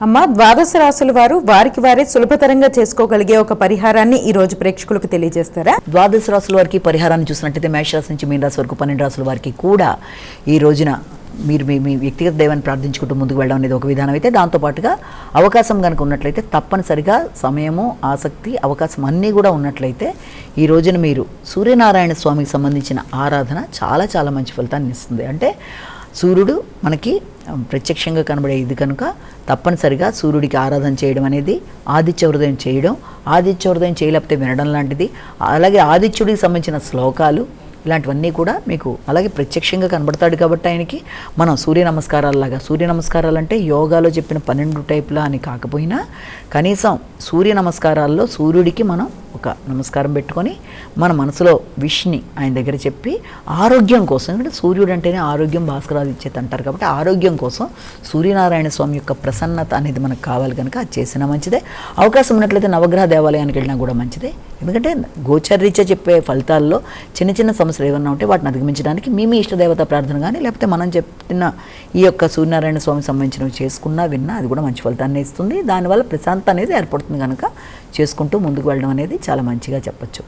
అమ్మ ద్వాదశ రాశుల వారు వారికి వారే సులభతరంగా చేసుకోగలిగే ఒక పరిహారాన్ని ఈ రోజు ప్రేక్షకులకు తెలియజేస్తారా? ద్వాదశ రాశుల వారికి పరిహారాన్ని చూసినట్టయితే మేషరాశి నుంచి మీన రాశి వరకు 12 రాశుల వారికి కూడా ఈ రోజున మీరు మీ వ్యక్తిగత దైవాన్ని ప్రార్థించుకుంటూ ముందుకు వెళ్ళడం అనేది ఒక విధానం అయితే, దాంతోపాటుగా అవకాశం కనుక ఉన్నట్లయితే తప్పనిసరిగా సమయము, ఆసక్తి, అవకాశం అన్నీ కూడా ఉన్నట్లయితే ఈ రోజున మీరు సూర్యనారాయణ స్వామికి సంబంధించిన ఆరాధన చాలా చాలా మంచి ఫలితాన్ని ఇస్తుంది. అంటే సూర్యుడు మనకి ప్రత్యక్షంగా కనబడే ఇది కనుక తప్పనిసరిగా సూర్యుడికి ఆరాధన చేయడం అనేది, ఆదిత్య హృదయం చేయడం, ఆదిత్య హృదయం చేయలేకపోతే వినడం లాంటిది, అలాగే ఆదిత్యుడికి సంబంధించిన శ్లోకాలు ఇలాంటివన్నీ కూడా మీకు అలాగే ప్రత్యక్షంగా కనబడతాడు కాబట్టి ఆయనకి మనం సూర్య నమస్కారాలలాగా, సూర్య నమస్కారాలు అంటే యోగాలో చెప్పిన 12 టైపులా అని కాకపోయినా కనీసం సూర్య నమస్కారాల్లో సూర్యుడికి మనం ఒక నమస్కారం పెట్టుకొని మన మనసులో విష్ని ఆయన దగ్గర చెప్పి ఆరోగ్యం కోసం, ఎందుకంటే సూర్యుడు అంటేనే ఆరోగ్యం, భాస్కరాదిత్యత అంటారు కాబట్టి ఆరోగ్యం కోసం సూర్యనారాయణ స్వామి యొక్క ప్రసన్నత అనేది మనకు కావాలి కనుక అది చేసినా మంచిదే. అవకాశం ఉన్నట్లయితే నవగ్రహ దేవాలయానికి వెళ్ళినా కూడా మంచిదే. ఎందుకంటే గోచరరీత్యా చెప్పే ఫలితాల్లో చిన్న చిన్న సమస్యలు ఏమన్నా ఉంటే వాటిని అధిగమించడానికి మీ ఇష్టదేవత ప్రార్థన కానీ లేకపోతే మనం చెప్పిన ఈ యొక్క సూర్యనారాయణ స్వామికి సంబంధించినవి చేసుకున్నా విన్నా అది కూడా మంచి ఫలితాన్ని ఇస్తుంది. దానివల్ల ప్రశాంతత అనేది ఏర్పడుతుంది కనుక చేసుకుంటూ ముందుకు వెళ్ళడం అనేది చాలా మంచిగా చెప్పచ్చు.